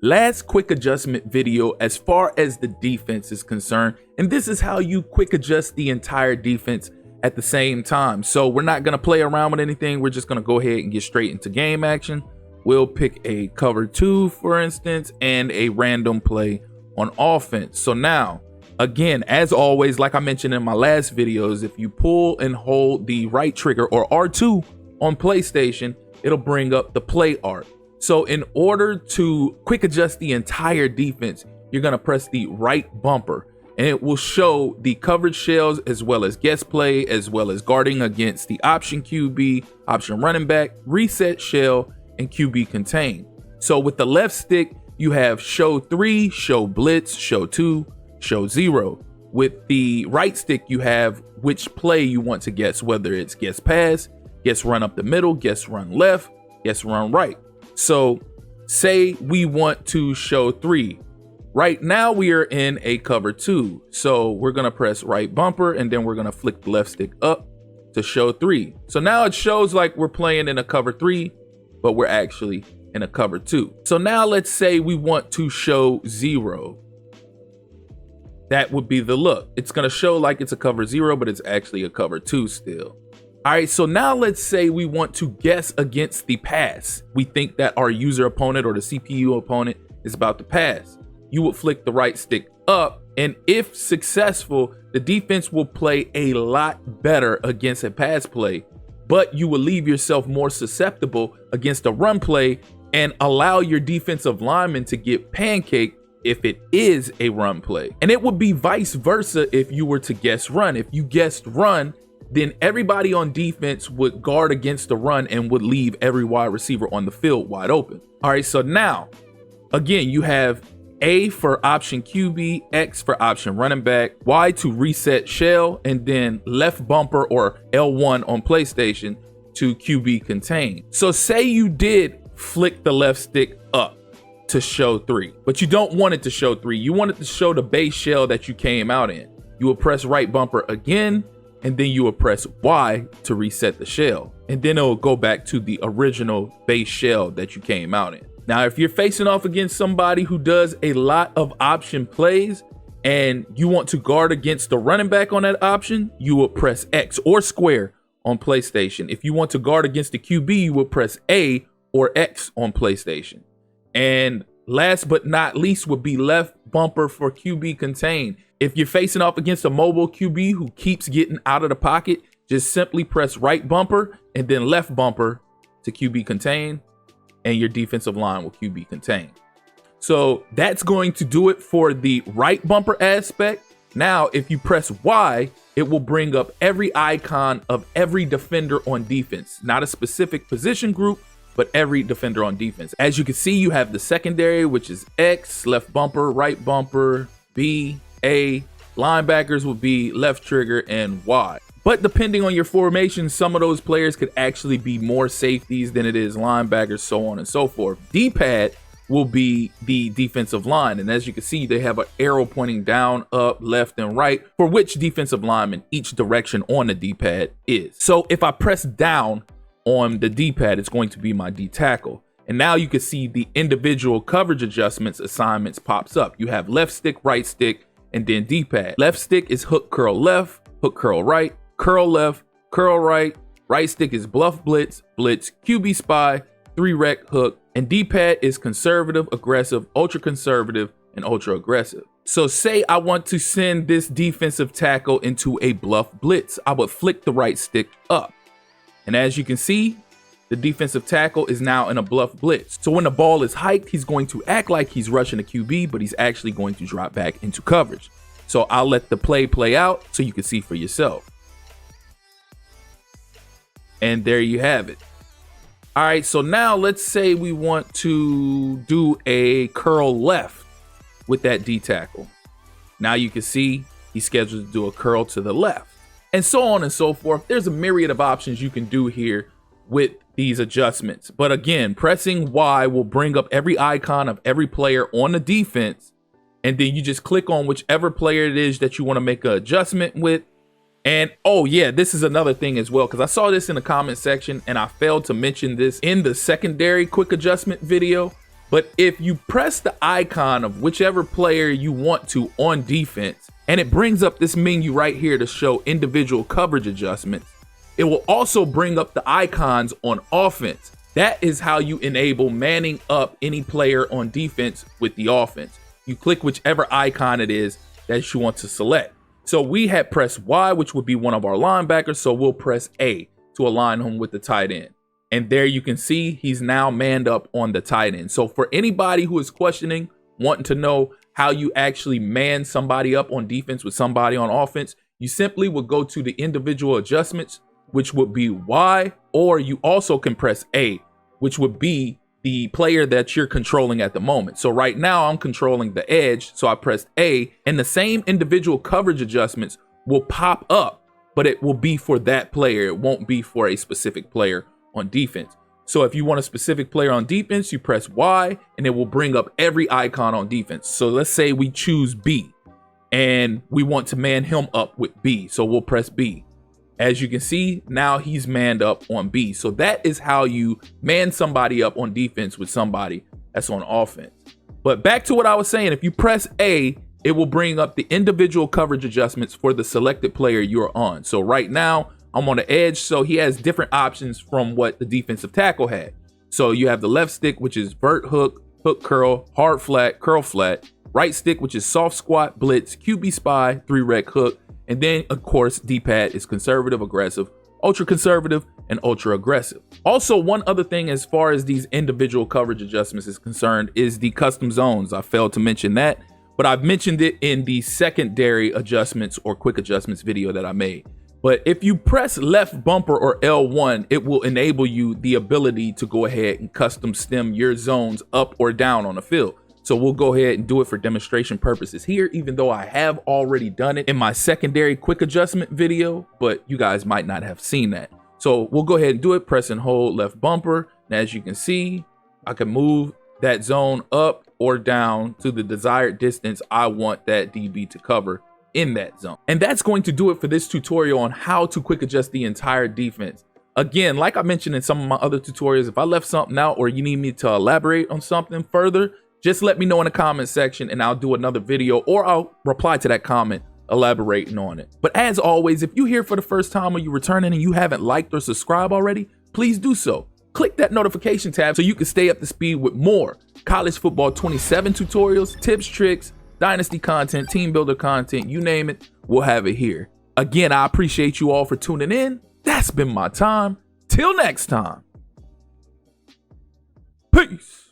Last quick adjustment video as far as the defense is concerned, and this is how you quick adjust the entire defense at the same time. So we're not going to play around with anything. We're just going to go ahead and get straight into game action. We'll pick a cover 2, for instance, and a random play on offense. So now, again, as always, like I mentioned in my last videos, if you pull and hold the right trigger or R2 on PlayStation, it'll bring up the play art. So in order to quick adjust the entire defense, you're going to press the right bumper and it will show the coverage shells as well as guest play, as well as guarding against the option QB, option running back, reset shell, and QB contain. So with the left stick, you have show 3, show blitz, show 2, show 0. With the right stick, you have which play you want to guess, whether it's guess pass, guess run up the middle, guess run left, guess run right. So say we want to show 3. Right now we are in a cover 2. So we're going to press right bumper and then we're going to flick the left stick up to show 3. So now it shows like we're playing in a cover 3, but we're actually in a cover 2. So now let's say we want to show 0. That would be the look. It's going to show like it's a cover 0, but it's actually a cover 2 still. All right, so now let's say we want to guess against the pass. We think that our user opponent or the CPU opponent is about to pass. You would flick the right stick up, and if successful, the defense will play a lot better against a pass play, but you will leave yourself more susceptible against a run play and allow your defensive lineman to get pancaked if it is a run play. And it would be vice versa if you were to guess run. If you guessed run, then everybody on defense would guard against the run and would leave every wide receiver on the field wide open. All right, so now, again, you have A for option QB, X for option running back, Y to reset shell, and then left bumper or L1 on PlayStation to QB contain. So say you did flick the left stick up to show 3, but you don't want it to show 3. You want it to show the base shell that you came out in. You will press right bumper again, and then you will press Y to reset the shell. And then it will go back to the original base shell that you came out in. Now, if you're facing off against somebody who does a lot of option plays and you want to guard against the running back on that option, you will press X or square on PlayStation. If you want to guard against the QB, you will press A or X on PlayStation. And last but not least would be left bumper for QB contain. If you're facing off against a mobile QB who keeps getting out of the pocket, just simply press right bumper and then left bumper to QB contain, and your defensive line will QB contain. So that's going to do it for the right bumper aspect. Now, if you press Y, it will bring up every icon of every defender on defense, not a specific position group, but every defender on defense. As you can see, you have the secondary, which is X, left bumper, right bumper, B, A. Linebackers will be left trigger and Y. But depending on your formation, some of those players could actually be more safeties than it is linebackers, so on and so forth. D-pad will be the defensive line. And as you can see, they have an arrow pointing down, up, left, and right for which defensive lineman each direction on the D-pad is. So if I press down on the D-pad, it's going to be my D tackle. And now you can see the individual coverage adjustments assignments pops up. You have left stick, right stick, and then D-pad. Left stick is hook curl left, hook curl right, curl left, curl right. Right stick is bluff blitz, blitz, QB spy, 3 rec hook, and D-pad is conservative, aggressive, ultra conservative, and ultra aggressive. So say I want to send this defensive tackle into a bluff blitz. I would flick the right stick up. And as you can see, the defensive tackle is now in a bluff blitz. So when the ball is hiked, he's going to act like he's rushing a QB, but he's actually going to drop back into coverage. So I'll let the play out so you can see for yourself. And there you have it. All right, so now let's say we want to do a curl left with that D tackle. Now you can see he's scheduled to do a curl to the left, and so on and so forth. There's a myriad of options you can do here with these adjustments. But again, pressing Y will bring up every icon of every player on the defense, and then you just click on whichever player it is that you want to make an adjustment with. And oh yeah, this is another thing as well, because I saw this in the comment section and I failed to mention this in the secondary quick adjustment video. But if you press the icon of whichever player you want to on defense, and it brings up this menu right here to show individual coverage adjustments, it will also bring up the icons on offense. That is how you enable manning up any player on defense with the offense. You click whichever icon it is that you want to select. So we had pressed Y, which would be one of our linebackers. So we'll press A to align him with the tight end. And there you can see he's now manned up on the tight end. So for anybody who is questioning, wanting to know how you actually man somebody up on defense with somebody on offense, you simply would go to the individual adjustments, which would be Y, or you also can press A, which would be the player that you're controlling at the moment. So right now I'm controlling the edge, so I pressed A, and the same individual coverage adjustments will pop up, but it will be for that player. It won't be for a specific player on defense. So if you want a specific player on defense, you press Y, and it will bring up every icon on defense. So let's say we choose B, and we want to man him up with B, so we'll press B. As you can see, now he's manned up on B. So that is how you man somebody up on defense with somebody that's on offense. But back to what I was saying, if you press A, it will bring up the individual coverage adjustments for the selected player you're on. So right now I'm on the edge, so he has different options from what the defensive tackle had. So you have the left stick, which is vert hook, hook curl, hard flat, curl flat, right stick, which is soft squat, blitz, QB spy, 3-rec hook. And then, of course, D-pad is conservative, aggressive, ultra conservative, and ultra aggressive. Also, one other thing as far as these individual coverage adjustments is concerned is the custom zones. I failed to mention that, but I've mentioned it in the secondary adjustments or quick adjustments video that I made. But if you press left bumper or L1, it will enable you the ability to go ahead and custom stem your zones up or down on the field. So we'll go ahead and do it for demonstration purposes here, even though I have already done it in my secondary quick adjustment video, but you guys might not have seen that. So we'll go ahead and do it, press and hold left bumper. And as you can see, I can move that zone up or down to the desired distance I want that DB to cover in that zone. And that's going to do it for this tutorial on how to quick adjust the entire defense. Again, like I mentioned in some of my other tutorials, if I left something out or you need me to elaborate on something further, just let me know in the comment section and I'll do another video, or I'll reply to that comment elaborating on it. But as always, if you're here for the first time or you're returning and you haven't liked or subscribed already, please do so. Click that notification tab so you can stay up to speed with more College Football 27 tutorials, tips, tricks, dynasty content, team builder content, you name it, we'll have it here. Again, I appreciate you all for tuning in. That's been my time. Till next time. Peace.